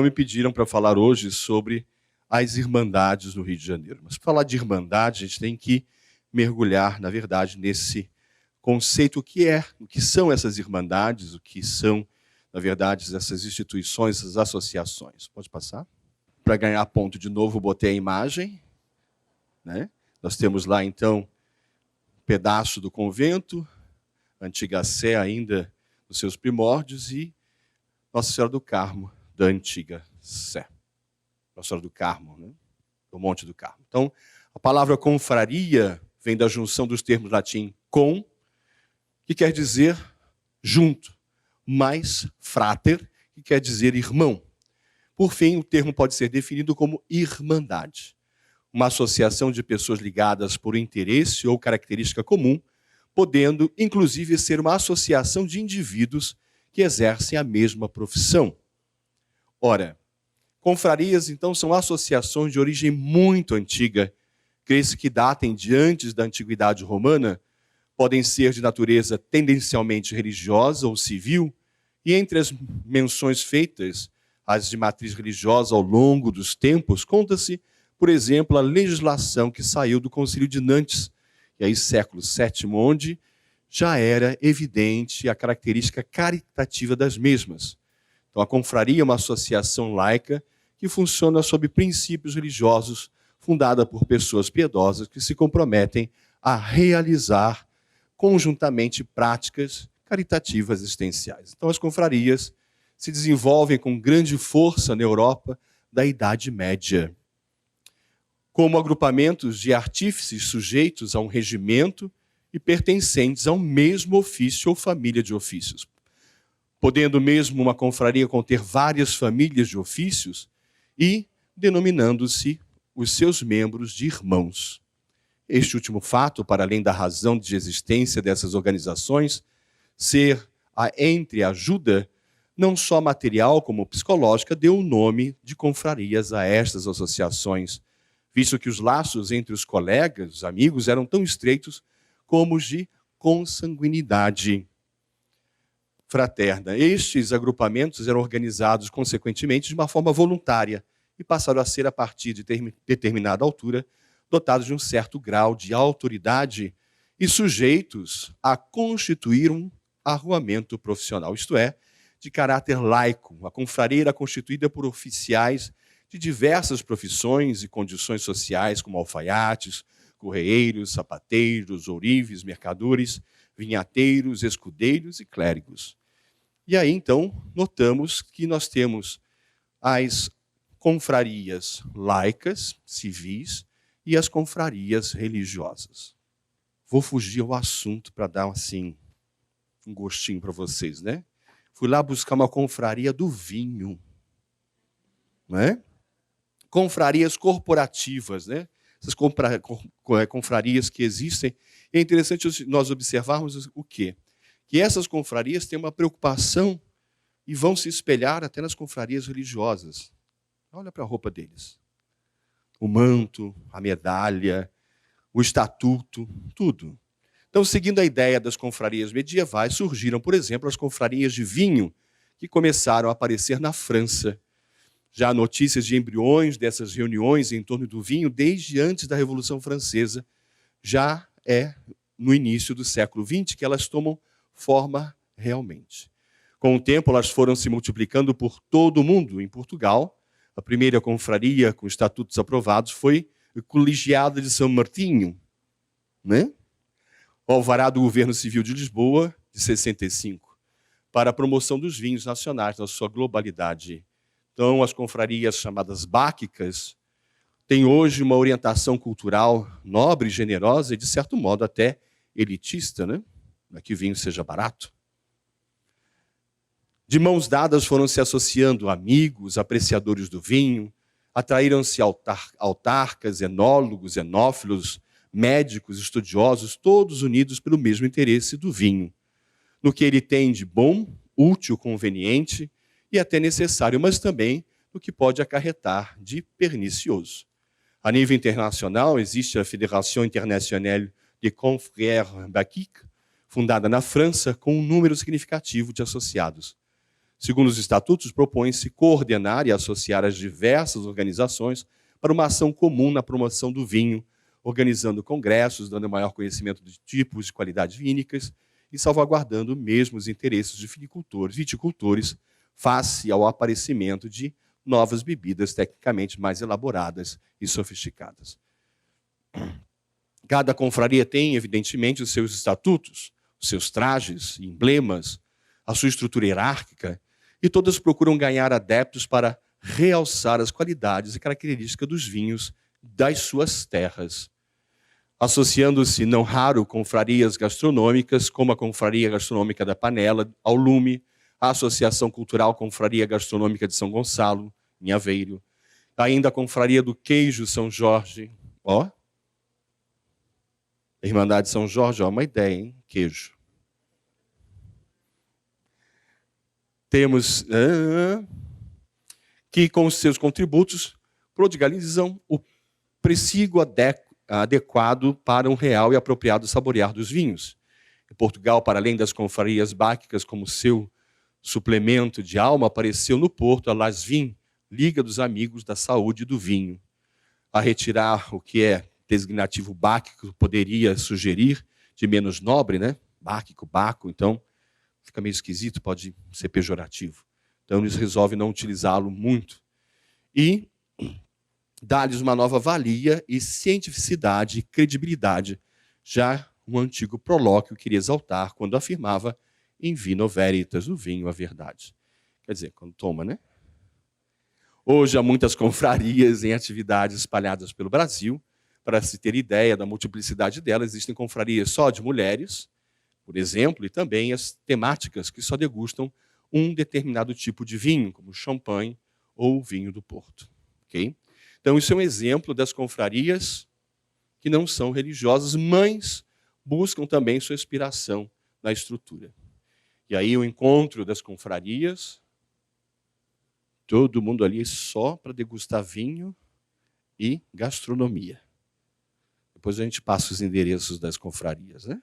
então me pediram para falar hoje sobre as Irmandades do Rio de Janeiro. Mas para falar de Irmandade, a gente tem que mergulhar, na verdade, nesse conceito, o que são essas Irmandades, o que são, na verdade, essas instituições, essas associações. Pode passar? Para ganhar ponto de novo, botei a imagem, né? Nós temos lá, então, um pedaço do convento, antiga Sé ainda nos seus primórdios, e Nossa Senhora do Carmo, da antiga Sé. Nossa Senhora do Carmo, né? Do Monte do Carmo. Então, a palavra confraria vem da junção dos termos latim com, que quer dizer junto, mais frater, que quer dizer irmão. Por fim, o termo pode ser definido como irmandade, uma associação de pessoas ligadas por interesse ou característica comum, podendo, inclusive, ser uma associação de indivíduos que exercem a mesma profissão. Ora, confrarias, então, são associações de origem muito antiga, crê-se que datem de antes da Antiguidade Romana, podem ser de natureza tendencialmente religiosa ou civil, e entre as menções feitas, as de matriz religiosa ao longo dos tempos, conta-se, por exemplo, a legislação que saiu do Concílio de Nantes, e aí século VII, onde já era evidente a característica caritativa das mesmas. Então, a confraria é uma associação laica que funciona sob princípios religiosos, fundada por pessoas piedosas que se comprometem a realizar conjuntamente práticas caritativas existenciais. Então, as confrarias se desenvolvem com grande força na Europa da Idade Média, como agrupamentos de artífices sujeitos a um regimento e pertencentes a um mesmo ofício ou família de ofícios. Podendo mesmo uma confraria conter várias famílias de ofícios e denominando-se os seus membros de irmãos. Este último fato, para além da razão de existência dessas organizações, ser a entreajuda, não só material como psicológica, deu o nome de confrarias a estas associações, visto que os laços entre os colegas, os amigos, eram tão estreitos como os de consanguinidade fraterna. Estes agrupamentos eram organizados, consequentemente, de uma forma voluntária e passaram a ser, a partir de determinada altura, dotados de um certo grau de autoridade e sujeitos a constituir um arruamento profissional, isto é, de caráter laico. A confraria era constituída por oficiais de diversas profissões e condições sociais, como alfaiates, correeiros, sapateiros, ourives, mercadores, vinhateiros, escudeiros e clérigos. E aí, então, notamos que nós temos as confrarias laicas, civis, e as confrarias religiosas. Vou fugir ao assunto para dar, assim, um gostinho para vocês, né? Fui lá buscar uma confraria do vinho, né? Confrarias corporativas, né? Essas confrarias que existem. E é interessante nós observarmos o quê? Que essas confrarias têm uma preocupação e vão se espelhar até nas confrarias religiosas. Olha para a roupa deles. O manto, a medalha, o estatuto, tudo. Então, seguindo a ideia das confrarias medievais, surgiram, por exemplo, as confrarias de vinho, que começaram a aparecer na França. Já há notícias de embriões dessas reuniões em torno do vinho desde antes da Revolução Francesa. Já é no início do século XX que elas tomam forma realmente. Com o tempo, elas foram se multiplicando por todo o mundo. Em Portugal, a primeira confraria com estatutos aprovados foi o Colegiado de São Martinho, né? O alvará do Governo Civil de Lisboa, de 65, para a promoção dos vinhos nacionais na sua globalidade. Então, as confrarias chamadas báquicas têm hoje uma orientação cultural nobre, generosa e, de certo modo, até elitista, né? Para que o vinho seja barato. De mãos dadas foram se associando amigos, apreciadores do vinho, atraíram-se autarcas, enólogos, enófilos, médicos, estudiosos, todos unidos pelo mesmo interesse do vinho, no que ele tem de bom, útil, conveniente e até necessário, mas também no que pode acarretar de pernicioso. A nível internacional, existe a Fédération Internationale des Confrères Bacchiques, fundada na França, com um número significativo de associados. Segundo os estatutos, propõe-se coordenar e associar as diversas organizações para uma ação comum na promoção do vinho, organizando congressos, dando maior conhecimento de tipos e qualidades vínicas e salvaguardando mesmo os interesses de viticultores, face ao aparecimento de novas bebidas tecnicamente mais elaboradas e sofisticadas. Cada confraria tem, evidentemente, os seus estatutos, os seus trajes e emblemas, a sua estrutura hierárquica, e todas procuram ganhar adeptos para realçar as qualidades e características dos vinhos das suas terras, associando-se, não raro, confrarias gastronômicas, como a Confraria Gastronômica da Panela, ao Lume, a Associação Cultural Confraria Gastronômica de São Gonçalo, em Aveiro, ainda a Confraria do Queijo São Jorge, ó, a Irmandade de São Jorge, ó, uma ideia, hein? Queijo. Temos que, com os seus contributos, prodigalizam o presíguo adequado para um real e apropriado saborear dos vinhos. Em Portugal, para além das confrarias báquicas, como seu suplemento de alma, apareceu no Porto a Las Vin, Liga dos Amigos da Saúde e do Vinho. A retirar o que é designativo báquico poderia sugerir de menos nobre, né? Báquico, baco, então fica meio esquisito, pode ser pejorativo. Então eles resolvem não utilizá-lo muito. E dá-lhes uma nova valia e cientificidade e credibilidade, já um antigo prolóquio queria exaltar quando afirmava in vino veritas, o vinho a verdade. Quer dizer, quando toma, né? Hoje há muitas confrarias em atividades espalhadas pelo Brasil. Para se ter ideia da multiplicidade delas, existem confrarias só de mulheres, por exemplo, e também as temáticas que só degustam um determinado tipo de vinho, como champanhe ou vinho do Porto. Okay? Então, isso é um exemplo das confrarias que não são religiosas, mas buscam também sua inspiração na estrutura. E aí o encontro das confrarias, todo mundo ali só para degustar vinho e gastronomia. Depois a gente passa os endereços das confrarias, né?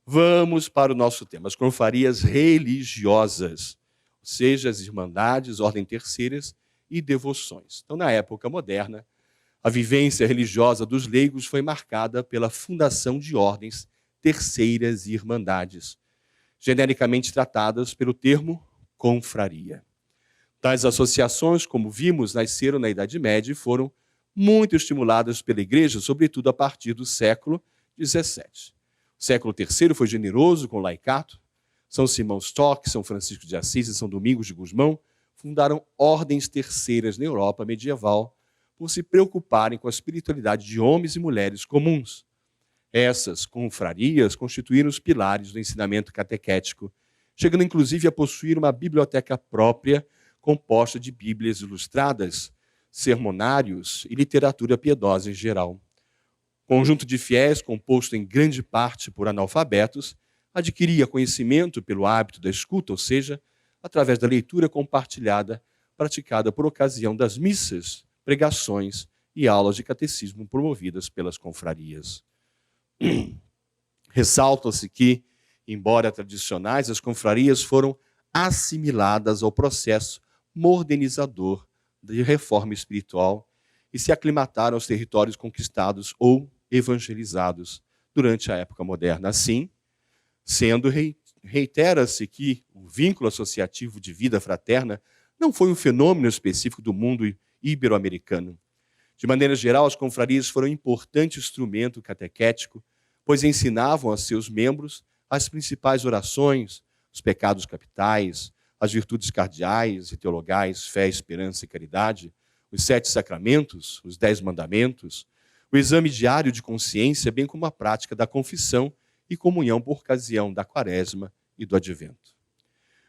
Vamos para o nosso tema, as confrarias religiosas, ou seja, as irmandades, ordens terceiras e devoções. Então, na época moderna, a vivência religiosa dos leigos foi marcada pela fundação de ordens terceiras e irmandades, genericamente tratadas pelo termo confraria. Tais associações, como vimos, nasceram na Idade Média e foram muito estimuladas pela Igreja, sobretudo a partir do século XVII. O século III foi generoso com o laicato. São Simão Stock, São Francisco de Assis e São Domingos de Gusmão fundaram ordens terceiras na Europa medieval por se preocuparem com a espiritualidade de homens e mulheres comuns. Essas confrarias constituíram os pilares do ensinamento catequético, chegando inclusive a possuir uma biblioteca própria composta de bíblias ilustradas, sermonários e literatura piedosa em geral. Conjunto de fiéis, composto em grande parte por analfabetos, adquiria conhecimento pelo hábito da escuta, ou seja, através da leitura compartilhada, praticada por ocasião das missas, pregações e aulas de catecismo promovidas pelas confrarias. Ressalta-se que, embora tradicionais, as confrarias foram assimiladas ao processo modernizador de reforma espiritual e se aclimataram aos territórios conquistados ou evangelizados durante a época moderna. Assim, sendo, reitera-se que o vínculo associativo de vida fraterna não foi um fenômeno específico do mundo ibero-americano. De maneira geral, as confrarias foram um importante instrumento catequético, pois ensinavam a seus membros as principais orações, os pecados capitais, as virtudes cardeais e teologais, fé, esperança e caridade, os 7 sacramentos, os 10 mandamentos, o exame diário de consciência, bem como a prática da confissão e comunhão por ocasião da quaresma e do advento.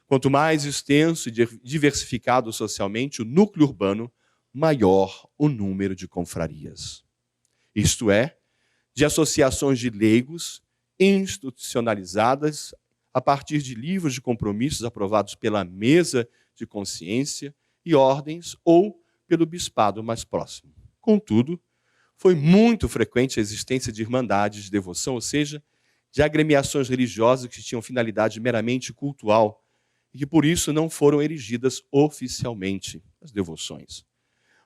Quanto mais extenso e diversificado socialmente o núcleo urbano, maior o número de confrarias. Isto é, de associações de leigos institucionalizadas a partir de livros de compromissos aprovados pela mesa de consciência e ordens ou pelo bispado mais próximo. Contudo, foi muito frequente a existência de irmandades de devoção, ou seja, de agremiações religiosas que tinham finalidade meramente cultual e que por isso não foram erigidas oficialmente as devoções.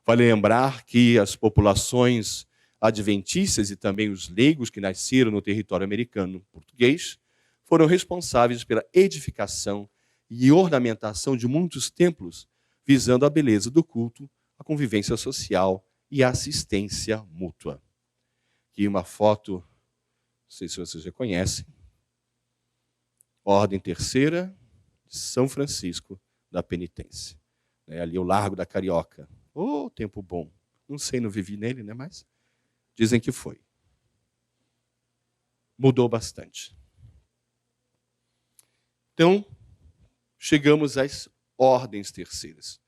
Vale lembrar que as populações adventícias e também os leigos que nasceram no território americano português foram responsáveis pela edificação e ornamentação de muitos templos, visando a beleza do culto, a convivência social e a assistência mútua. Aqui uma foto, não sei se vocês já conhecem, Ordem Terceira de São Francisco da Penitência. Ali o Largo da Carioca. Oh, tempo bom. Não sei, não vivi nele, né? Mas dizem que foi. Mudou bastante. Então, chegamos às ordens terceiras.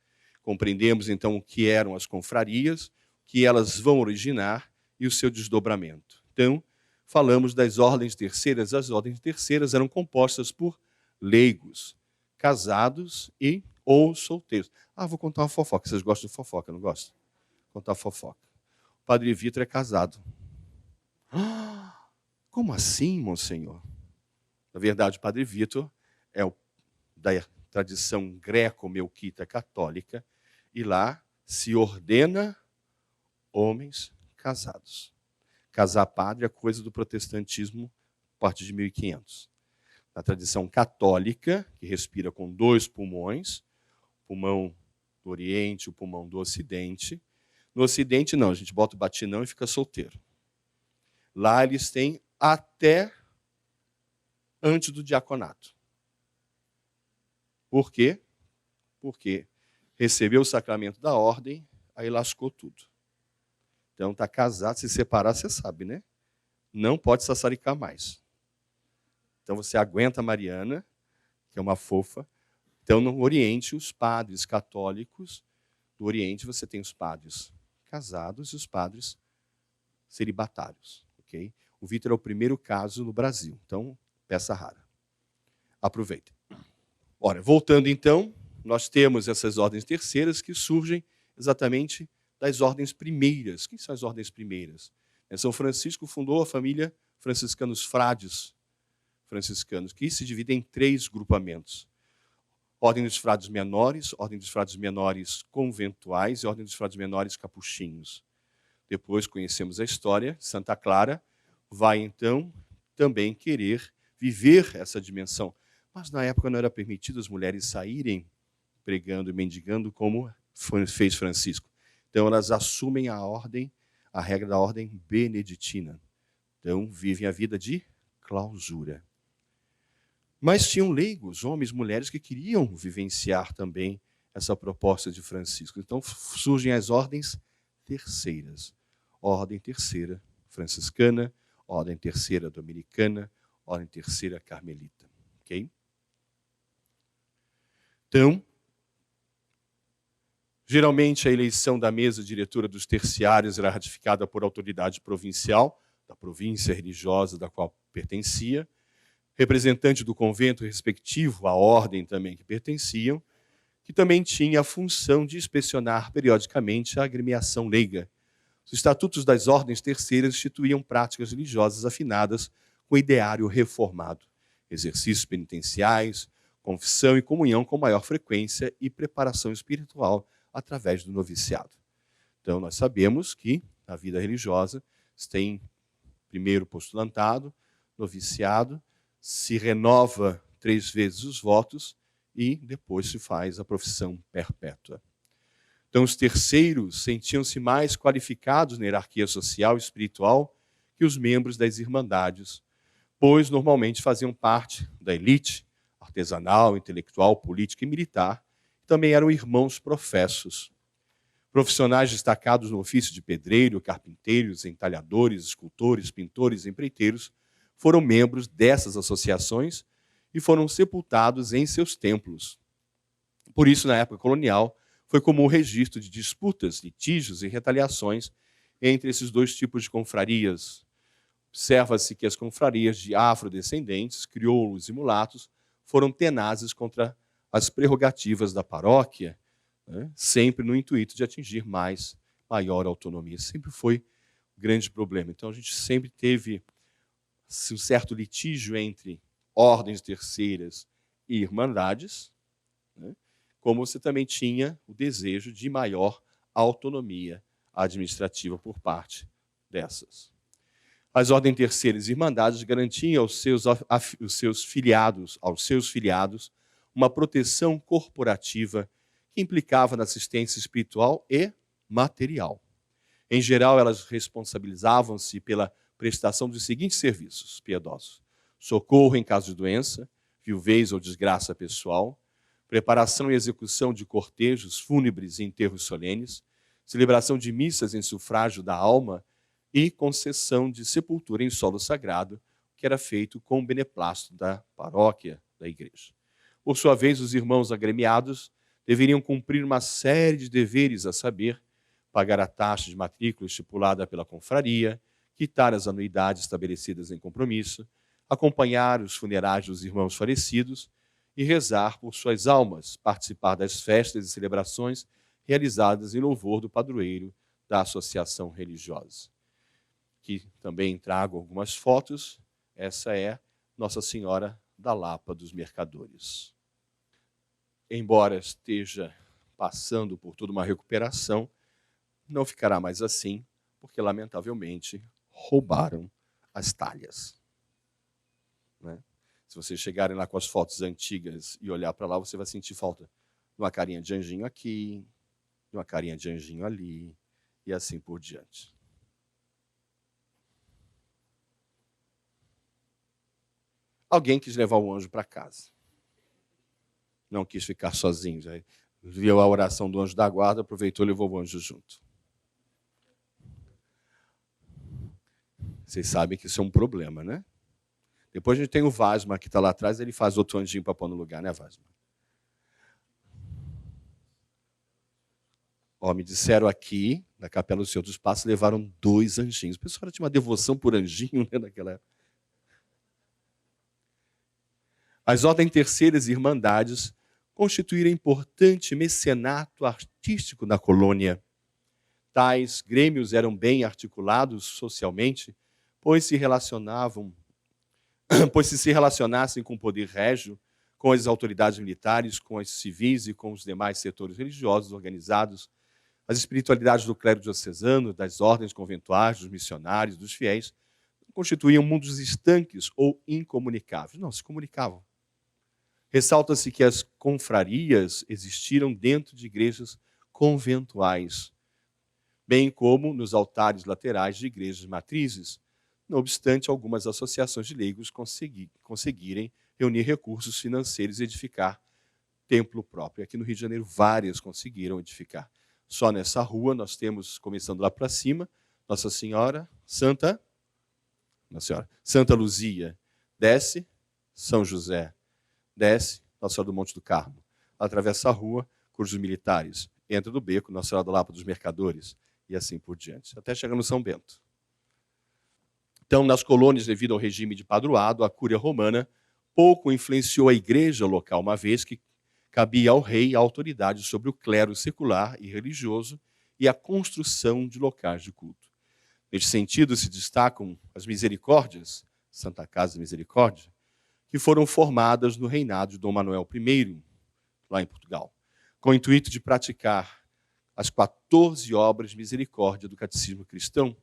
Compreendemos, então, o que eram as confrarias, que elas vão originar e o seu desdobramento. Então, falamos das ordens terceiras. As ordens terceiras eram compostas por leigos, casados e ou solteiros. Vou contar uma fofoca. Vocês gostam de fofoca, não gostam? Vou contar fofoca. O Padre Vitor é casado. Como assim, monsenhor? Na verdade, o Padre Vitor é da tradição greco-melquita católica e lá se ordena homens casados. Casar padre é coisa do protestantismo a partir de 1500. Na tradição católica, que respira com 2 pulmões, o pulmão do Oriente, o pulmão do Ocidente. No Ocidente, não, a gente bota o batinão e fica solteiro. Lá eles têm até antes do diaconato. Por quê? Porque recebeu o sacramento da ordem, aí lascou tudo. Então, está casado, se separar, você sabe, né? Não pode sassaricar mais. Então, você aguenta a Mariana, que é uma fofa. Então, no Oriente, os padres católicos do Oriente, você tem os padres casados e os padres celibatários. Okay? O Vitor é o primeiro caso no Brasil. Então, peça rara. Aproveitem. Ora, voltando então, nós temos essas ordens terceiras que surgem exatamente das ordens primeiras. Quem são as ordens primeiras? São Francisco fundou a família franciscanos frades franciscanos, que se dividem em 3 grupamentos. Ordem dos frades menores, ordem dos frades menores conventuais e ordem dos frades menores capuchinhos. Depois conhecemos a história, Santa Clara vai então também querer viver essa dimensão. Mas na época não era permitido as mulheres saírem pregando e mendigando como fez Francisco. Então elas assumem a regra da ordem beneditina. Então vivem a vida de clausura. Mas tinham leigos, homens, mulheres, que queriam vivenciar também essa proposta de Francisco. Então surgem as ordens terceiras. Ordem terceira franciscana, ordem terceira dominicana, ordem terceira carmelita. Ok? Então, geralmente a eleição da mesa diretora dos terciários era ratificada por autoridade provincial, da província religiosa da qual pertencia, representante do convento respectivo, à ordem também que pertenciam, que também tinha a função de inspecionar periodicamente a agremiação leiga. Os estatutos das ordens terceiras instituíam práticas religiosas afinadas com o ideário reformado, exercícios penitenciais, confissão e comunhão com maior frequência e preparação espiritual através do noviciado. Então, nós sabemos que a vida religiosa tem primeiro postulantado, noviciado, se renova 3 vezes os votos e depois se faz a profissão perpétua. Então, os terceiros sentiam-se mais qualificados na hierarquia social e espiritual que os membros das irmandades, pois normalmente faziam parte da elite artesanal, intelectual, política e militar, e também eram irmãos professos. Profissionais destacados no ofício de pedreiro, carpinteiros, entalhadores, escultores, pintores e empreiteiros foram membros dessas associações e foram sepultados em seus templos. Por isso, na época colonial, foi comum o registro de disputas, litígios e retaliações entre esses 2 tipos de confrarias. Observa-se que as confrarias de afrodescendentes, crioulos e mulatos foram tenazes contra as prerrogativas da paróquia, né, sempre no intuito de atingir maior autonomia. Sempre foi um grande problema. Então, a gente sempre teve um certo litígio entre ordens terceiras e irmandades, né? Como você também tinha o desejo de maior autonomia administrativa por parte dessas. As ordens terceiras e irmandades garantiam aos seus filiados, uma proteção corporativa que implicava na assistência espiritual e material. Em geral, elas responsabilizavam-se pela prestação dos seguintes serviços piedosos: socorro em caso de doença, viuvez ou desgraça pessoal, preparação e execução de cortejos fúnebres e enterros solenes, celebração de missas em sufrágio da alma e concessão de sepultura em solo sagrado, que era feito com o beneplácito da paróquia da igreja. Por sua vez, os irmãos agremiados deveriam cumprir uma série de deveres, a saber, pagar a taxa de matrícula estipulada pela confraria, quitar as anuidades estabelecidas em compromisso, acompanhar os funerais dos irmãos falecidos e rezar por suas almas, participar das festas e celebrações realizadas em louvor do padroeiro da associação religiosa. Aqui também trago algumas fotos. Essa é Nossa Senhora da Lapa dos Mercadores. Embora esteja passando por toda uma recuperação, não ficará mais assim, porque, lamentavelmente, roubaram as talhas. Né? Se vocês chegarem lá com as fotos antigas e olhar para lá, você vai sentir falta de uma carinha de anjinho aqui, de uma carinha de anjinho ali, e assim por diante. Alguém quis levar o anjo para casa. Não quis ficar sozinho. Já viu a oração do anjo da guarda, aproveitou e levou o anjo junto. Vocês sabem que isso é um problema, né? Depois a gente tem o Vasma, que está lá atrás, ele faz outro anjinho para pôr no lugar, né, Vasma? Ó, me disseram aqui, na Capela do Senhor dos Passos, levaram 2 anjinhos. O pessoal tinha uma devoção por anjinho, né, naquela época. As ordens terceiras e irmandades constituíram importante mecenato artístico na colônia. Tais grêmios eram bem articulados socialmente, pois se relacionassem com o poder régio, com as autoridades militares, com as civis e com os demais setores religiosos organizados, as espiritualidades do clero diocesano, das ordens conventuais, dos missionários, dos fiéis, constituíam mundos estanques ou incomunicáveis. Não, se comunicavam. Ressalta-se que as confrarias existiram dentro de igrejas conventuais, bem como nos altares laterais de igrejas matrizes. Não obstante, algumas associações de leigos conseguirem reunir recursos financeiros e edificar templo próprio. Aqui no Rio de Janeiro, várias conseguiram edificar. Só nessa rua nós temos, começando lá para cima, Nossa Senhora, Santa Luzia, desce, São José, desce, Nossa Senhora do Monte do Carmo. Atravessa a rua, Cruz dos Militares. Entra do beco, Nossa Senhora da Lapa dos Mercadores. E assim por diante. Até chegar no São Bento. Então, nas colônias, devido ao regime de padroado, a Cúria Romana pouco influenciou a igreja local, uma vez que cabia ao rei a autoridade sobre o clero secular e religioso e a construção de locais de culto. Neste sentido, se destacam as misericórdias, Santa Casa da Misericórdia, que foram formadas no reinado de Dom Manuel I, lá em Portugal, com o intuito de praticar as 14 obras de misericórdia do catecismo cristão.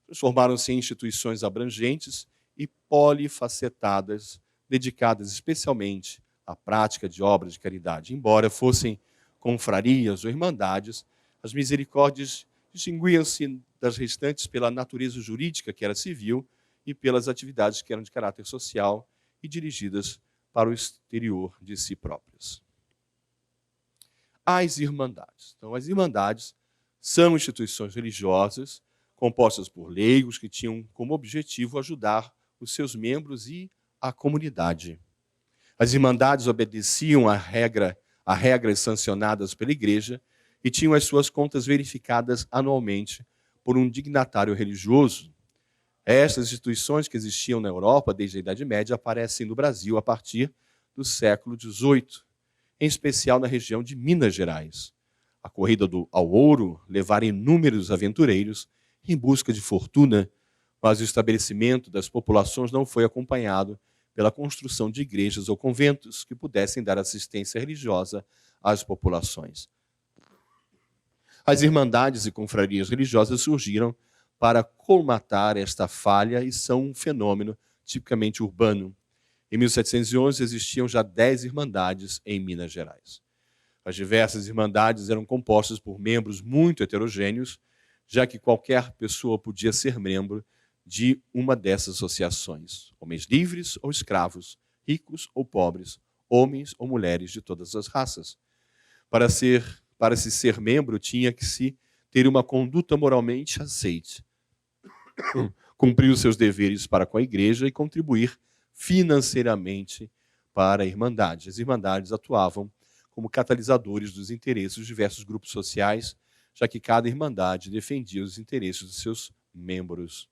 Transformaram-se em instituições abrangentes e polifacetadas, dedicadas especialmente à prática de obras de caridade. Embora fossem confrarias ou irmandades, as misericórdias distinguiam-se das restantes pela natureza jurídica, que era civil, e pelas atividades que eram de caráter social e dirigidas para o exterior de si próprias. As irmandades. Então, as irmandades são instituições religiosas compostas por leigos que tinham como objetivo ajudar os seus membros e a comunidade. As irmandades obedeciam a regras sancionadas pela Igreja e tinham as suas contas verificadas anualmente por um dignatário religioso. Estas instituições que existiam na Europa desde a Idade Média aparecem no Brasil a partir do século XVIII, em especial na região de Minas Gerais. A corrida ao ouro levara inúmeros aventureiros em busca de fortuna, mas o estabelecimento das populações não foi acompanhado pela construção de igrejas ou conventos que pudessem dar assistência religiosa às populações. As irmandades e confrarias religiosas surgiram para colmatar esta falha e são um fenômeno tipicamente urbano. Em 1711 existiam já 10 irmandades em Minas Gerais. As diversas irmandades eram compostas por membros muito heterogêneos, já que qualquer pessoa podia ser membro de uma dessas associações, homens livres ou escravos, ricos ou pobres, homens ou mulheres de todas as raças. Para se ser membro, tinha que se ter uma conduta moralmente aceite, cumprir os seus deveres para com a igreja e contribuir financeiramente para a irmandade. As irmandades atuavam como catalisadores dos interesses de diversos grupos sociais, já que cada irmandade defendia os interesses dos seus membros,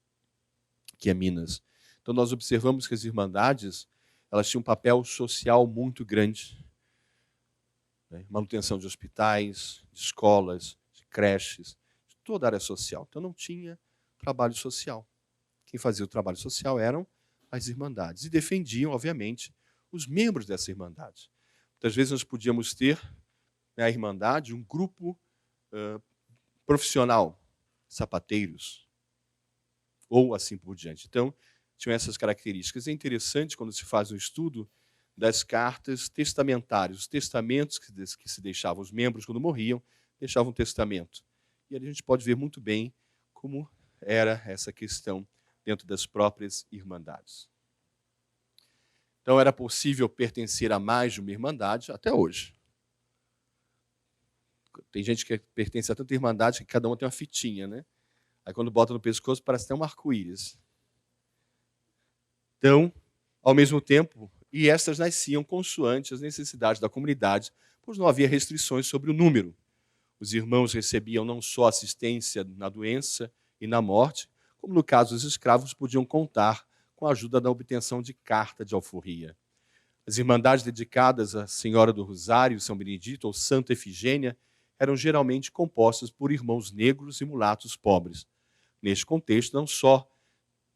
que é Minas. Então nós observamos que as irmandades, elas tinham um papel social muito grande, né? Manutenção de hospitais, de escolas, de creches, de toda a área social. Então não tinha trabalho social. Quem fazia o trabalho social eram as irmandades e defendiam, obviamente, os membros dessa irmandade. Muitas vezes nós podíamos ter, né, a irmandade, um grupo profissional, sapateiros, ou assim por diante. Então, tinham essas características. É interessante quando se faz um estudo das cartas testamentárias, os testamentos que se deixavam, os membros, quando morriam, deixavam um testamento. E ali a gente pode ver muito bem como era essa questão dentro das próprias irmandades. Então, era possível pertencer a mais de uma irmandade até hoje. Tem gente que pertence a tanta irmandade que cada uma tem uma fitinha, né? Aí, quando bota no pescoço, parece até um arco-íris. Então, ao mesmo tempo, e estas nasciam consoante as necessidades da comunidade, pois não havia restrições sobre o número. Os irmãos recebiam não só assistência na doença e na morte, como no caso dos escravos, podiam contar com a ajuda da obtenção de carta de alforria. As irmandades dedicadas à Senhora do Rosário, São Benedito ou Santa Efigênia eram geralmente compostas por irmãos negros e mulatos pobres. Neste contexto, não só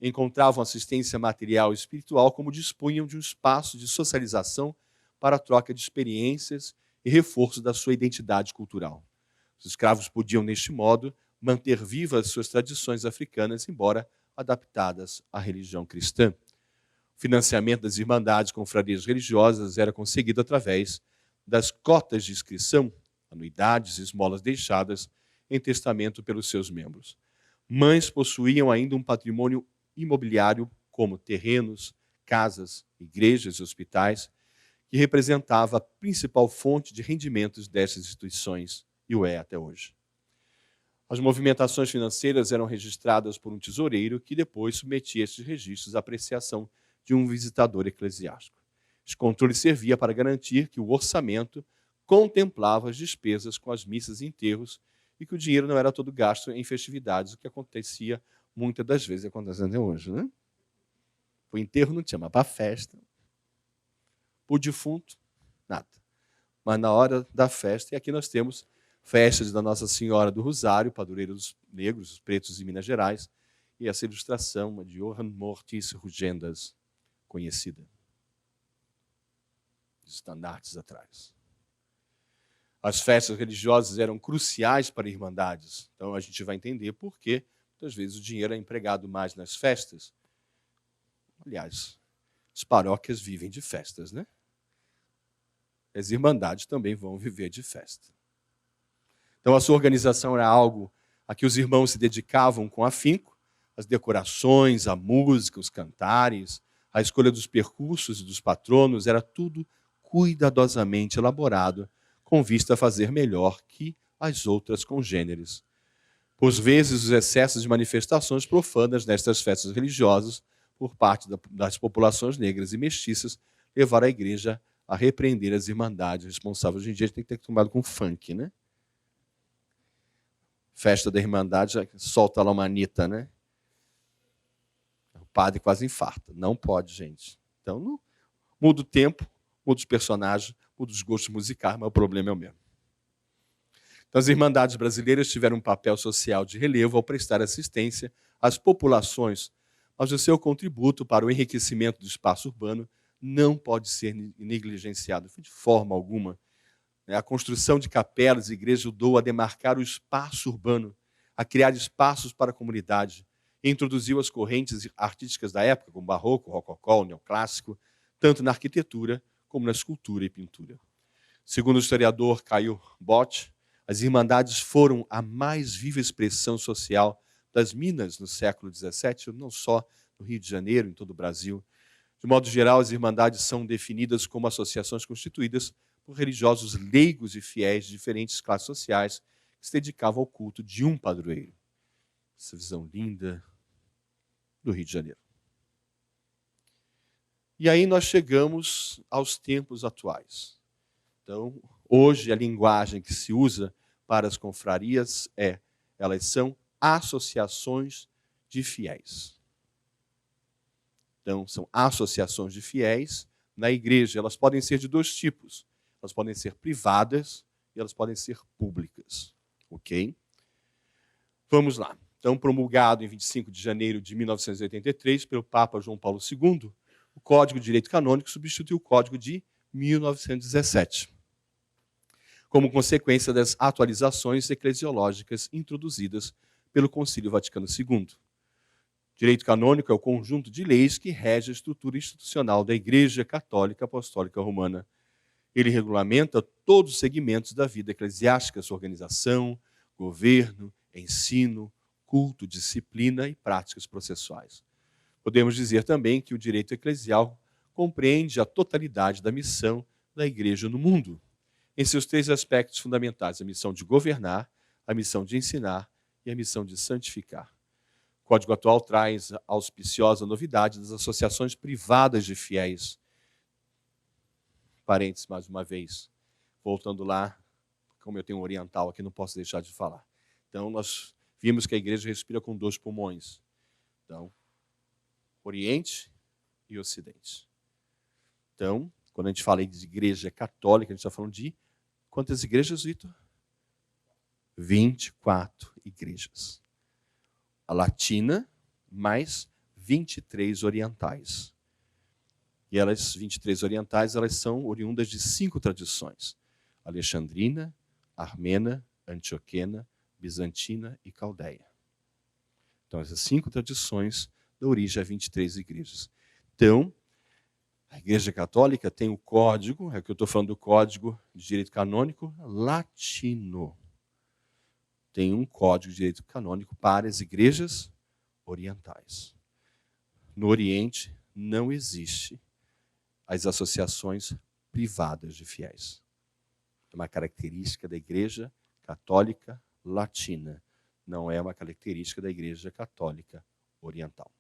encontravam assistência material e espiritual, como dispunham de um espaço de socialização para a troca de experiências e reforço da sua identidade cultural. Os escravos podiam, neste modo, manter vivas suas tradições africanas, embora adaptadas à religião cristã. O financiamento das irmandades confrarias religiosas era conseguido através das cotas de inscrição, anuidades e esmolas deixadas em testamento pelos seus membros. Mães possuíam ainda um patrimônio imobiliário, como terrenos, casas, igrejas e hospitais, que representava a principal fonte de rendimentos dessas instituições, e o é até hoje. As movimentações financeiras eram registradas por um tesoureiro que depois submetia esses registros à apreciação de um visitador eclesiástico. Esse controle servia para garantir que o orçamento contemplava as despesas com as missas e enterros e que o dinheiro não era todo gasto em festividades, o que acontecia muitas das vezes, acontece até hoje, né? O enterro não tinha, mas para a festa, o defunto, nada. Mas na hora da festa, e aqui nós temos festas da Nossa Senhora do Rosário, padroeira dos negros, os pretos de Minas Gerais, e essa ilustração de Johann Mortis Rugendas, conhecida. Estandartes atrás. As festas religiosas eram cruciais para irmandades. Então a gente vai entender por que, muitas vezes, o dinheiro é empregado mais nas festas. Aliás, as paróquias vivem de festas, né? As irmandades também vão viver de festa. Então a sua organização era algo a que os irmãos se dedicavam com afinco, as decorações, a música, os cantares, a escolha dos percursos e dos patronos, era tudo cuidadosamente elaborado, com vista a fazer melhor que as outras congêneres. Por vezes, os excessos de manifestações profanas nestas festas religiosas, por parte das populações negras e mestiças, levaram a igreja a repreender as irmandades responsáveis. Hoje em dia, a gente tem que ter tomado com funk, né? Festa da irmandade, já solta lá uma Anitta, né? O padre quase infarta. Não pode, gente. Então, não, muda o tempo, muda os personagens, muda os gostos musicais, mas o problema é o mesmo. Então, as irmandades brasileiras tiveram um papel social de relevo ao prestar assistência às populações, mas o seu contributo para o enriquecimento do espaço urbano não pode ser negligenciado de forma alguma. A construção de capelas e igrejas ajudou a demarcar o espaço urbano, a criar espaços para a comunidade, e introduziu as correntes artísticas da época, como o barroco, o rococó, o neoclássico, tanto na arquitetura como na escultura e pintura. Segundo o historiador Caio Bott, as Irmandades foram a mais viva expressão social das Minas no século XVII, não só no Rio de Janeiro, em todo o Brasil. De modo geral, as Irmandades são definidas como associações constituídas por religiosos leigos e fiéis de diferentes classes sociais que se dedicavam ao culto de um padroeiro. Essa visão linda do Rio de Janeiro. E aí nós chegamos aos tempos atuais. Então, hoje a linguagem que se usa para as confrarias elas são associações de fiéis. Então, são associações de fiéis na igreja. Elas podem ser de dois tipos. Elas podem ser privadas e elas podem ser públicas. Ok? Vamos lá. Então, promulgado em 25 de janeiro de 1983 pelo Papa João Paulo II, o Código de Direito Canônico substituiu o Código de 1917, como consequência das atualizações eclesiológicas introduzidas pelo Concílio Vaticano II. Direito canônico é o conjunto de leis que rege a estrutura institucional da Igreja Católica Apostólica Romana. Ele regulamenta todos os segmentos da vida eclesiástica, sua organização, governo, ensino, culto, disciplina e práticas processuais. Podemos dizer também que o direito eclesial compreende a totalidade da missão da Igreja no mundo, em seus três aspectos fundamentais: a missão de governar, a missão de ensinar e a missão de santificar. O Código atual traz a auspiciosa novidade das associações privadas de fiéis. Parênteses, mais uma vez. Voltando lá, como eu tenho um oriental aqui, não posso deixar de falar. Então, nós vimos que a igreja respira com dois pulmões. Então, Oriente e Ocidente. Então, quando a gente fala de igreja católica, a gente está falando de quantas igrejas, Vitor? 24 igrejas. A latina, mais 23 orientais. E elas, 23 orientais, elas são oriundas de 5 tradições: alexandrina, armena, antioquena, bizantina e caldeia. Então, essas 5 tradições dão origem a 23 igrejas. Então, a Igreja Católica tem o código, é que eu estou falando do Código de Direito Canônico latino. Tem um Código de Direito Canônico para as igrejas orientais. No Oriente, não existe as associações privadas de fiéis. É uma característica da Igreja Católica Latina. Não é uma característica da Igreja Católica Oriental.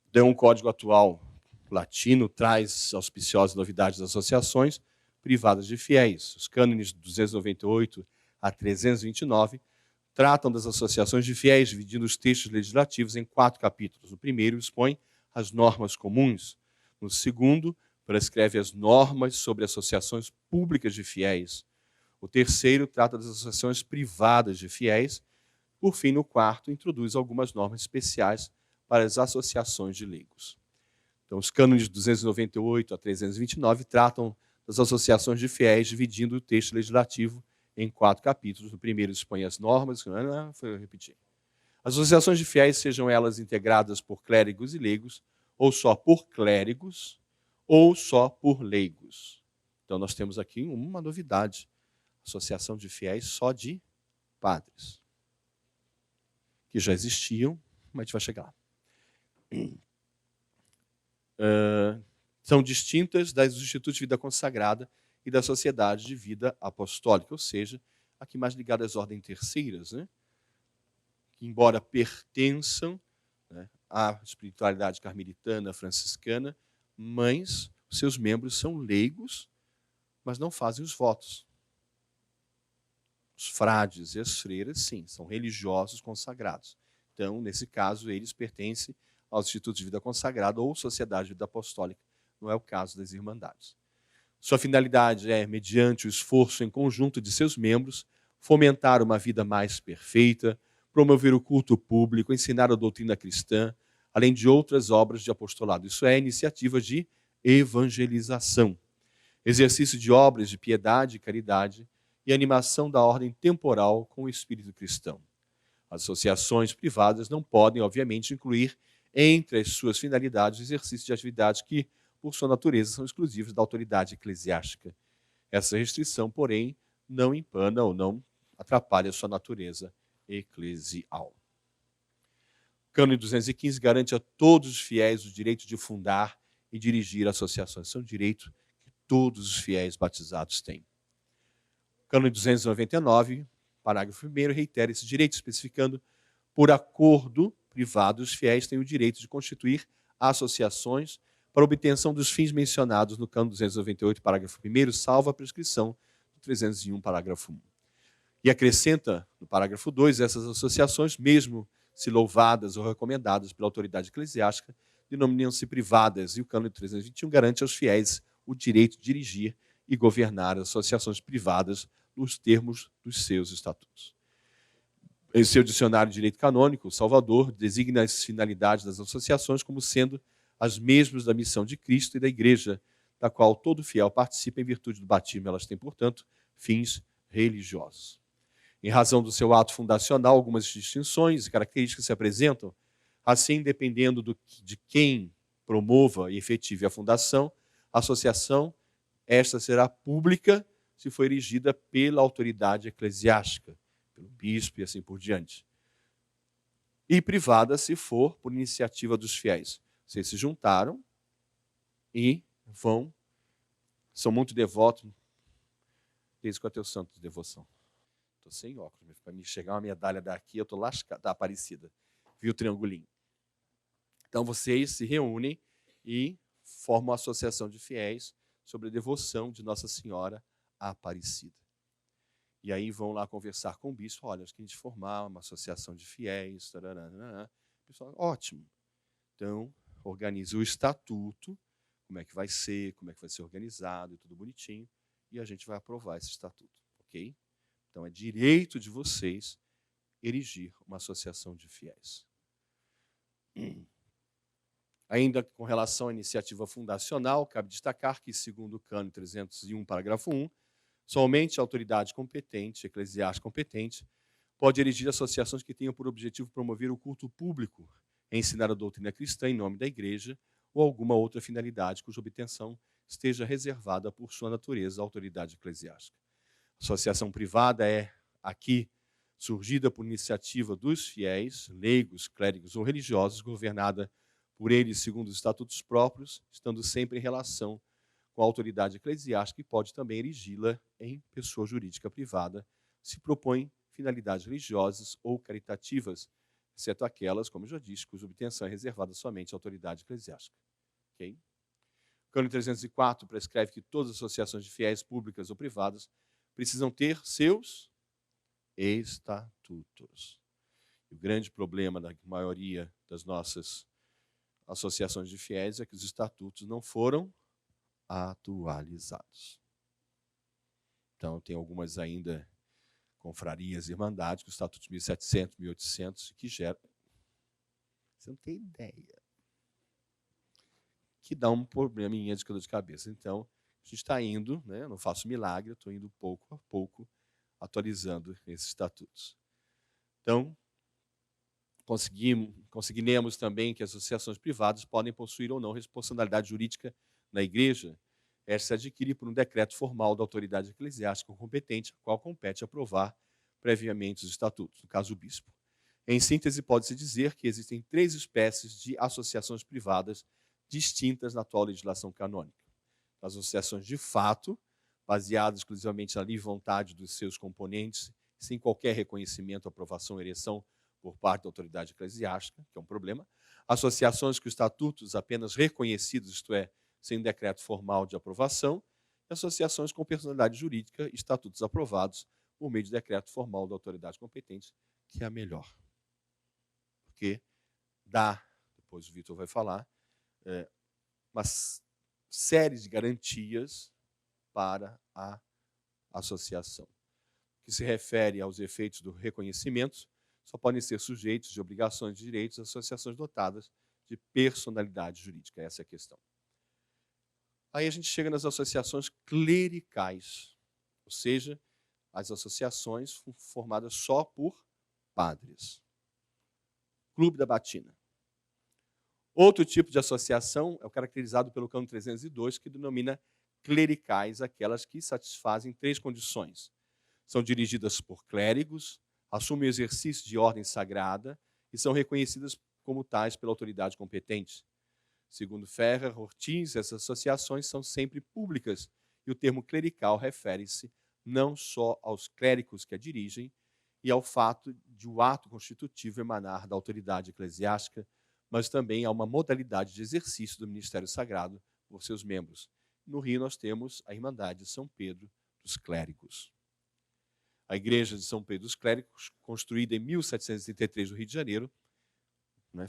Então, o Código atual latino traz auspiciosas novidades das associações privadas de fiéis. Os cânones 298 a 329 tratam das associações de fiéis, dividindo os textos legislativos em 4 capítulos. No primeiro, expõe as normas comuns. No segundo, prescreve as normas sobre associações públicas de fiéis. O terceiro trata das associações privadas de fiéis. Por fim, no quarto, introduz algumas normas especiais para as associações de leigos. Então, os cânones de 298 a 329 tratam das associações de fiéis, dividindo o texto legislativo em 4 capítulos. No primeiro, expõe as normas. Foi eu repetir. As associações de fiéis, sejam elas integradas por clérigos e leigos, ou só por clérigos, ou só por leigos. Então, nós temos aqui uma novidade: associação de fiéis só de padres, que já existiam, mas a gente vai chegar lá. São distintas das do Instituto de Vida Consagrada e da Sociedade de Vida Apostólica, ou seja, aqui mais ligada às ordens terceiras, né? Que, embora pertençam, né, à espiritualidade carmelitana, franciscana, mas os seus membros são leigos, mas não fazem os votos. Os frades e as freiras, sim, são religiosos consagrados. Então, nesse caso, eles pertencem ao Instituto de Vida Consagrada ou Sociedade de Vida Apostólica. Não é o caso das Irmandades. Sua finalidade é, mediante o esforço em conjunto de seus membros, fomentar uma vida mais perfeita, promover o culto público, ensinar a doutrina cristã, além de outras obras de apostolado. Isso é iniciativa de evangelização, exercício de obras de piedade e caridade e animação da ordem temporal com o espírito cristão. As associações privadas não podem, obviamente, incluir entre as suas finalidades o exercício de atividades que, por sua natureza, são exclusivas da autoridade eclesiástica. Essa restrição, porém, não empana ou não atrapalha sua natureza eclesial. O Cânone 215 garante a todos os fiéis o direito de fundar e dirigir associações. Esse é um direito que todos os fiéis batizados têm. O Cânone 299, parágrafo 1º, reitera esse direito, especificando: por acordo privado, os fiéis têm o direito de constituir associações para obtenção dos fins mencionados no Cânone 298, parágrafo 1º, salvo a prescrição do 301, parágrafo 1. E acrescenta, no parágrafo 2, essas associações, mesmo se louvadas ou recomendadas pela autoridade eclesiástica, denominam-se privadas, e o Cânone 321 garante aos fiéis o direito de dirigir e governar associações privadas nos termos dos seus estatutos. Em seu dicionário de direito canônico, Salvador designa as finalidades das associações como sendo as mesmas da missão de Cristo e da Igreja, da qual todo fiel participa em virtude do batismo. Elas têm, portanto, fins religiosos. Em razão do seu ato fundacional, algumas distinções e características se apresentam. Assim, dependendo de quem promova e efetive a fundação, a associação, esta será pública se for erigida pela autoridade eclesiástica, pelo bispo e assim por diante. E privada se for por iniciativa dos fiéis. Vocês se juntaram e são muito devotos. Desde qual é o teu santo de devoção? Estou sem óculos, para me chegar uma medalha daqui, eu estou lascado, da Aparecida. Viu o triangulinho? Então vocês se reúnem e formam uma associação de fiéis sobre a devoção de Nossa Senhora Aparecida. E aí vão lá conversar com o bispo: olha, acho que a gente formar uma associação de fiéis. Tarará. Pessoal, ótimo. Então, organiza o estatuto, como é que vai ser organizado e tudo bonitinho, e a gente vai aprovar esse estatuto, ok? Então, é direito de vocês erigir uma associação de fiéis. Ainda com relação à iniciativa fundacional, cabe destacar que, segundo o Cânone 301, parágrafo 1, somente a autoridade competente, eclesiástica competente, pode erigir associações que tenham por objetivo promover o culto público, ensinar a doutrina cristã em nome da Igreja ou alguma outra finalidade cuja obtenção esteja reservada por sua natureza à autoridade eclesiástica. Associação privada é, aqui, surgida por iniciativa dos fiéis, leigos, clérigos ou religiosos, governada por eles segundo os estatutos próprios, estando sempre em relação com a autoridade eclesiástica, e pode também erigi-la em pessoa jurídica privada, se propõe finalidades religiosas ou caritativas, exceto aquelas, como eu já disse, cuja obtenção é reservada somente à autoridade eclesiástica. Okay? O Cânone 304 prescreve que todas as associações de fiéis, públicas ou privadas, precisam ter seus estatutos. E o grande problema da maioria das nossas associações de fiéis é que os estatutos não foram atualizados. Então, tem algumas ainda confrarias e irmandades, com estatutos 1700, 1800, que geram... Você não tem ideia. Que dá um probleminha de dor de cabeça. Então, a gente está indo, né? Eu não faço milagre, eu estou indo pouco a pouco atualizando esses estatutos. Então, conseguiremos também que as associações privadas podem possuir ou não responsabilidade jurídica na Igreja. Esta se adquire por um decreto formal da autoridade eclesiástica competente, a qual compete aprovar previamente os estatutos, no caso o bispo. Em síntese, pode-se dizer que existem 3 espécies de associações privadas distintas na atual legislação canônica. As associações de fato, baseadas exclusivamente na livre vontade dos seus componentes, sem qualquer reconhecimento, aprovação ou ereção por parte da autoridade eclesiástica, que é um problema. Associações com estatutos apenas reconhecidos, isto é, sem decreto formal de aprovação, e associações com personalidade jurídica, estatutos aprovados por meio de decreto formal da autoridade competente, que é a melhor. Porque dá, depois o Vitor vai falar, uma série de garantias para a associação. O que se refere aos efeitos do reconhecimento, só podem ser sujeitos de obrigações de direitos associações dotadas de personalidade jurídica. Essa é a questão. Aí a gente chega nas associações clericais, ou seja, as associações formadas só por padres. Clube da Batina. Outro tipo de associação é o caracterizado pelo Cânone 302, que denomina clericais, aquelas que satisfazem 3 condições. São dirigidas por clérigos, assumem o exercício de ordem sagrada e são reconhecidas como tais pela autoridade competente. Segundo Ferrer Ortiz, essas associações são sempre públicas e o termo clerical refere-se não só aos clérigos que a dirigem e ao fato de o ato constitutivo emanar da autoridade eclesiástica, mas também a uma modalidade de exercício do ministério sagrado por seus membros. No Rio nós temos a Irmandade de São Pedro dos Clérigos. A Igreja de São Pedro dos Clérigos, construída em 1733 no Rio de Janeiro,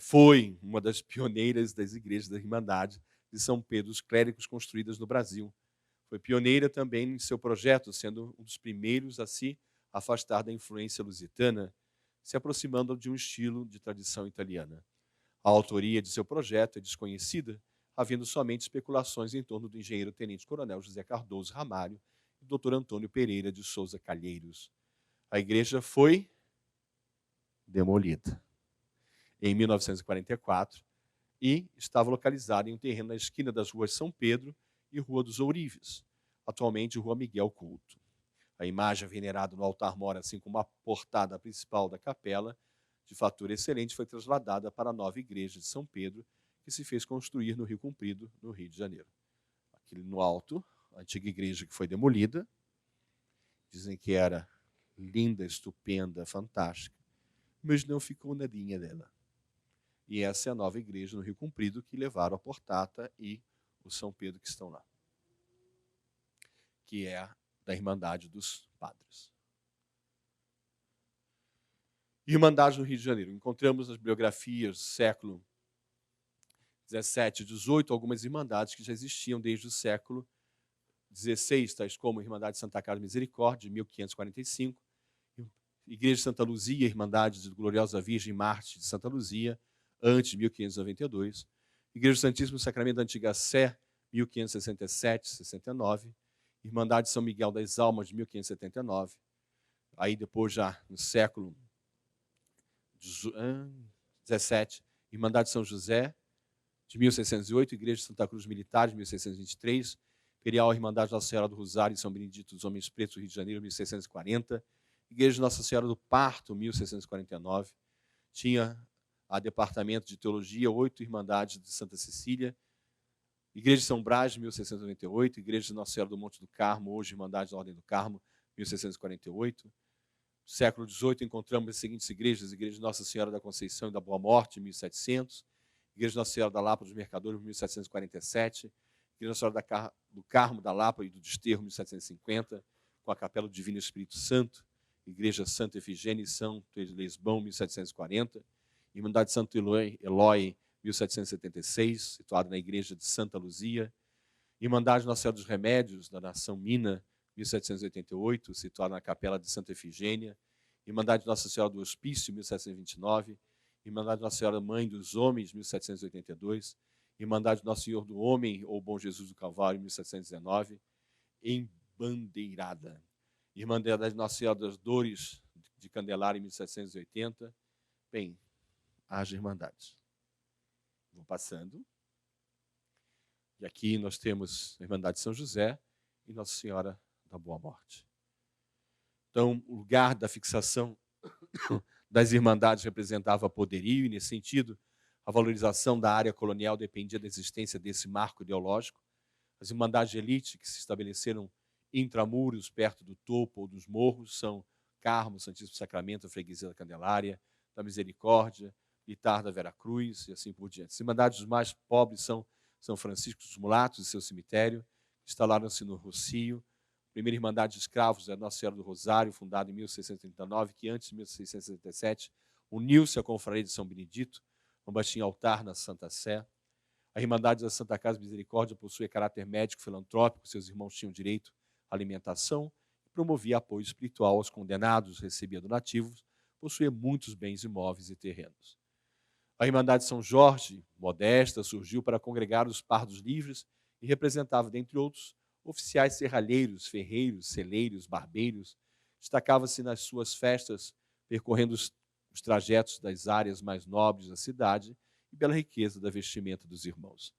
foi uma das pioneiras das igrejas da Irmandade de São Pedro dos Clérigos construídas no Brasil. Foi pioneira também em seu projeto, sendo um dos primeiros a se afastar da influência lusitana, se aproximando de um estilo de tradição italiana. A autoria de seu projeto é desconhecida, havendo somente especulações em torno do engenheiro tenente-coronel José Cardoso Ramalho e do Dr. Antônio Pereira de Souza Calheiros. A igreja foi demolida em 1944 e estava localizada em um terreno na esquina das ruas São Pedro e Rua dos Ourives, atualmente Rua Miguel Couto. A imagem venerada no altar-mor, assim como a portada principal da capela, de fatura excelente, foi trasladada para a nova igreja de São Pedro, que se fez construir no Rio Comprido, no Rio de Janeiro. Aqui no alto, a antiga igreja que foi demolida, dizem que era linda, estupenda, fantástica, mas não ficou nadinha dela. E essa é a nova igreja no Rio Comprido, que levaram a portata e o São Pedro que estão lá, que é da Irmandade dos Padres. Irmandade no Rio de Janeiro. Encontramos nas biografias do século 17 e 18 algumas irmandades que já existiam desde o século 16, tais como a Irmandade de Santa Casa Misericórdia, de 1545, Igreja de Santa Luzia, Irmandade de Gloriosa Virgem Marte de Santa Luzia, antes de 1592, Igreja do Santíssimo Sacramento da Antiga Sé, 1567, 69, Irmandade de São Miguel das Almas, de 1579, aí depois já no século 17, Irmandade de São José, de 1608, Igreja de Santa Cruz Militar, de 1623, Imperial Irmandade Nossa Senhora do Rosário e São Benedito dos Homens Pretos, Rio de Janeiro, 1640, Igreja de Nossa Senhora do Parto, 1649, tinha a Departamento de Teologia, 8 Irmandades de Santa Cecília, Igreja de São Brás, 1698, Igreja de Nossa Senhora do Monte do Carmo, hoje Irmandade da Ordem do Carmo, 1648. No século XVIII encontramos as seguintes igrejas: Igreja de Nossa Senhora da Conceição e da Boa Morte, 1700, Igreja de Nossa Senhora da Lapa dos Mercadores, 1747, Igreja de Nossa Senhora do Carmo, da Lapa e do Desterro, 1750, com a Capela do Divino Espírito Santo, Igreja Santa Efigênia e São Lisbão, 1740, Irmandade de Santo Eloi, 1776, situada na Igreja de Santa Luzia, Irmandade Nossa Senhora dos Remédios, da Nação Mina, 1788, situada na Capela de Santa Efigênia, Irmandade Nossa Senhora do Hospício, 1729, Irmandade Nossa Senhora Mãe dos Homens, 1782, Irmandade Nosso Senhor do Homem, ou Bom Jesus do Calvário, 1719, Embandeirada, Irmandade Nossa Senhora das Dores de Candelária, 1780. Bem, haja irmandades. Vou passando. E aqui nós temos a Irmandade de São José e Nossa Senhora da Boa Morte. Então, o lugar da fixação das irmandades representava poderio, e, nesse sentido, a valorização da área colonial dependia da existência desse marco ideológico. As irmandades de elite que se estabeleceram intramuros, perto do topo ou dos morros, são Carmo, Santíssimo Sacramento, a Freguesia da Candelária, da Misericórdia, Litar da Vera Cruz e assim por diante. As irmandades mais pobres são São Francisco dos Mulatos e seu cemitério, instalaram-se no Rocio. A primeira Irmandade de Escravos é a Nossa Senhora do Rosário, fundada em 1639, que antes de 1667 uniu-se à Confraria de São Benedito, onde tinha altar na Santa Sé. A Irmandade da Santa Casa Misericórdia possui caráter médico filantrópico, seus irmãos tinham direito à alimentação e promovia apoio espiritual aos condenados, recebia donativos, possuía muitos bens imóveis e terrenos. A Irmandade de São Jorge, modesta, surgiu para congregar os pardos livres e representava, dentre outros, oficiais serralheiros, ferreiros, celeiros, barbeiros. Destacava-se nas suas festas, percorrendo os trajetos das áreas mais nobres da cidade e pela riqueza da vestimenta dos irmãos.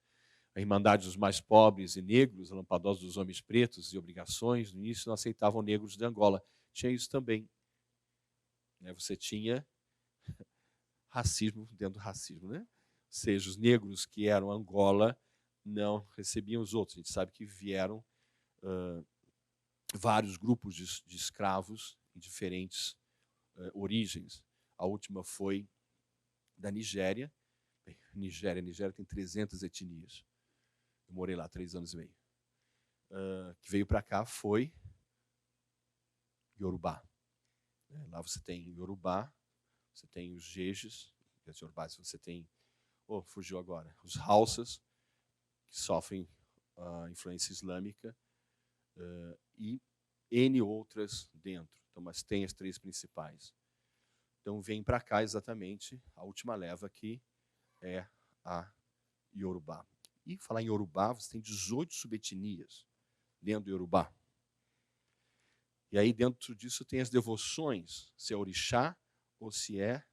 A Irmandade dos mais pobres e negros, a Lampadosa dos homens pretos e obrigações, no início não aceitavam negros de Angola. Tinha isso também. Você tinha racismo dentro do racismo, né? Ou seja, os negros que eram Angola não recebiam os outros. A gente sabe que vieram vários grupos de escravos em diferentes origens. A última foi da Nigéria. Nigéria tem 300 etnias. Eu morei lá 3 anos e meio. Que veio para cá foi Yorubá. Lá você tem Yorubá, você tem os Jejes, você tem, fugiu agora, os Hausas, que sofrem a influência islâmica, e N outras dentro. Então, mas tem as 3 principais. Então, vem para cá exatamente a última leva, que é a Yorubá. E falar em Yorubá, você tem 18 subetnias dentro do Yorubá. E aí, dentro disso, tem as devoções, se é orixá ou se é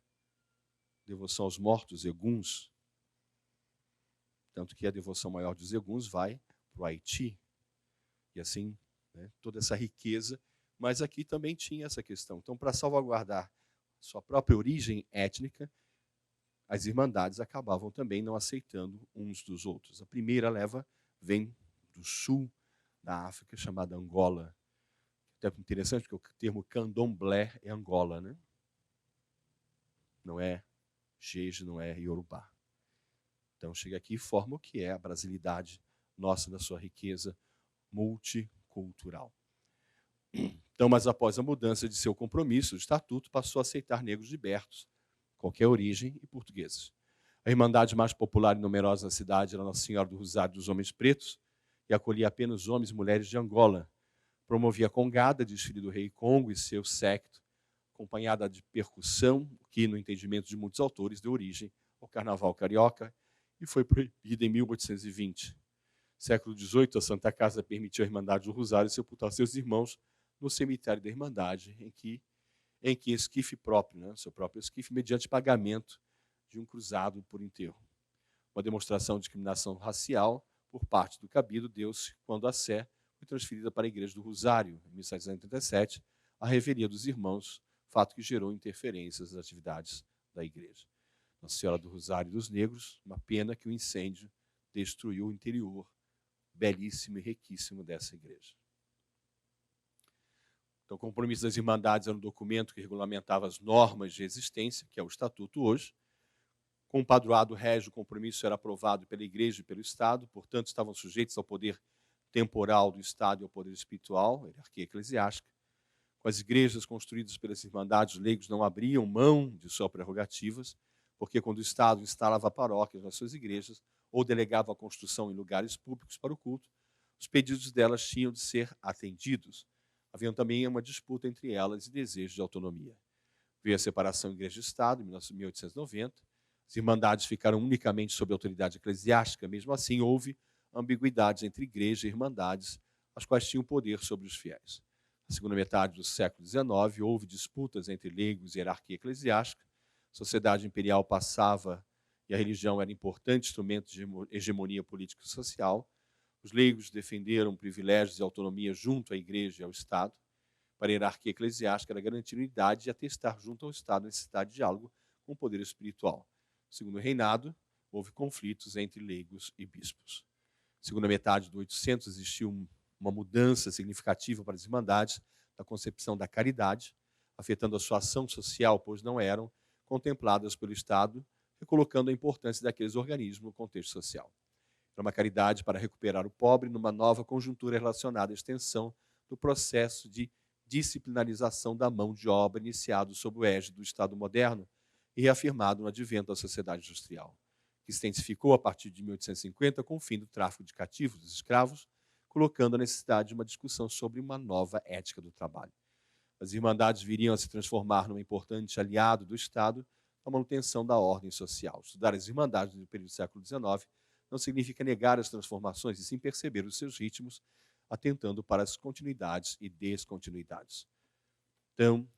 devoção aos mortos, eguns. Tanto que a devoção maior dos eguns vai para o Haiti. E assim, toda essa riqueza. Mas aqui também tinha essa questão. Então, para salvaguardar sua própria origem étnica, as irmandades acabavam também não aceitando uns dos outros. A primeira leva vem do sul da África, chamada Angola. Até interessante, porque o termo candomblé é Angola, né? Não é Jeje, não é Yorubá. Então chega aqui e forma o que é a brasilidade nossa, da sua riqueza multicultural. Então, mas após a mudança de seu compromisso, o estatuto passou a aceitar negros libertos, qualquer origem, e portugueses. A irmandade mais popular e numerosa na cidade era Nossa Senhora do Rosário dos Homens Pretos, e acolhia apenas homens e mulheres de Angola. Promovia a congada, desfile do rei Congo e seu séquito, acompanhada de percussão, que, no entendimento de muitos autores, deu origem ao carnaval carioca, e foi proibida em 1820. Século XVIII, a Santa Casa permitiu à Irmandade do Rosário sepultar seus irmãos no cemitério da Irmandade, em que esquife próprio, seu próprio esquife, mediante pagamento de um cruzado por enterro. Uma demonstração de discriminação racial por parte do cabido deu-se quando a Sé foi transferida para a Igreja do Rosário, em 1787, a revelia dos irmãos, fato que gerou interferências nas atividades da igreja. Nossa Senhora do Rosário dos Negros, uma pena que o incêndio destruiu o interior belíssimo e riquíssimo dessa igreja. Então, o compromisso das Irmandades era um documento que regulamentava as normas de existência, que é o Estatuto hoje. Com o padroado régio, o compromisso era aprovado pela Igreja e pelo Estado, portanto, estavam sujeitos ao poder temporal do Estado e ao poder espiritual, a hierarquia eclesiástica. Com as igrejas construídas pelas Irmandades, os leigos não abriam mão de suas prerrogativas, porque quando o Estado instalava paróquias nas suas igrejas ou delegava a construção em lugares públicos para o culto, os pedidos delas tinham de ser atendidos. Havia também uma disputa entre elas e desejo de autonomia. Veio a separação Igreja e Estado, em 1890. As Irmandades ficaram unicamente sob autoridade eclesiástica. Mesmo assim, houve ambiguidades entre Igreja e Irmandades, as quais tinham poder sobre os fiéis. Na segunda metade do século XIX, houve disputas entre leigos e hierarquia eclesiástica. A sociedade imperial passava e a religião era importante instrumento de hegemonia política e social. Os leigos defenderam privilégios e autonomia junto à Igreja e ao Estado. Para a hierarquia eclesiástica, era garantir unidade e atestar junto ao Estado a necessidade de diálogo com o poder espiritual. No segundo reinado, houve conflitos entre leigos e bispos. Na segunda metade do 800, existiu uma mudança significativa para as Irmandades da concepção da caridade, afetando a sua ação social, pois não eram contempladas pelo Estado, recolocando a importância daqueles organismos no contexto social. Era uma caridade para recuperar o pobre numa nova conjuntura relacionada à extensão do processo de disciplinarização da mão de obra iniciado sob o égide do Estado moderno e reafirmado no advento da sociedade industrial, que se intensificou a partir de 1850 com o fim do tráfico de cativos, dos escravos, colocando a necessidade de uma discussão sobre uma nova ética do trabalho. As Irmandades viriam a se transformar num importante aliado do Estado na manutenção da ordem social. Estudar as Irmandades no período do século XIX não significa negar as transformações, e sim perceber os seus ritmos, atentando para as continuidades e descontinuidades. Então,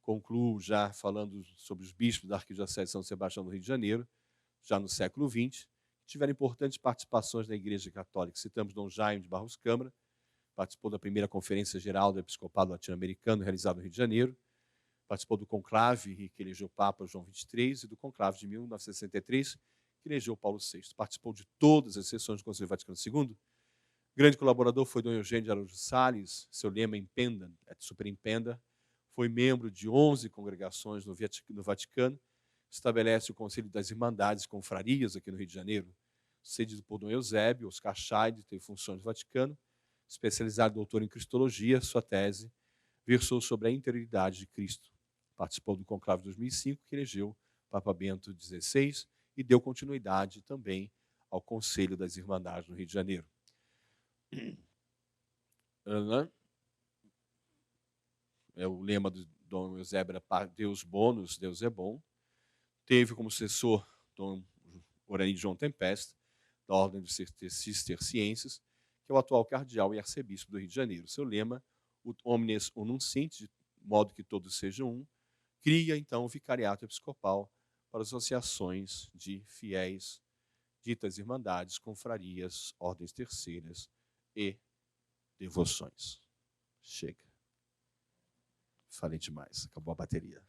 concluo já falando sobre os bispos da Arquidiocese de São Sebastião do Rio de Janeiro, já no século XX, que tiveram importantes participações na Igreja Católica. Citamos Dom Jaime de Barros Câmara, participou da primeira Conferência Geral do Episcopado Latino-Americano, realizada no Rio de Janeiro, participou do conclave que elegeu o Papa João XXIII e do conclave de 1963, que elegeu Paulo VI. Participou de todas as sessões do Conselho Vaticano II. Grande colaborador foi Dom Eugênio de Araújo Salles, seu lema Impenda et Superimpenda. Foi membro de 11 congregações no Vaticano. Estabelece o Conselho das Irmandades e Confrarias aqui no Rio de Janeiro, cedido por Dom Eusébio. Oscar Scheide tem funções no Vaticano. Especializado doutor em Cristologia, sua tese versou sobre a interioridade de Cristo. Participou do conclave de 2005, que elegeu Papa Bento XVI, e deu continuidade também ao Conselho das Irmandades no Rio de Janeiro. O lema do Dom Eusébio era Deus bonus, Deus é bom. Teve como sucessor Dom Orani João Tempeste, da Ordem dos Cistercienses, que é o atual cardeal e arcebispo do Rio de Janeiro. Seu lema, Omnes Unum Sint, de modo que todos sejam um, cria, então, o vicariato episcopal para associações de fiéis, ditas irmandades, confrarias, ordens terceiras e devoções. Chega. Falei demais, acabou a bateria.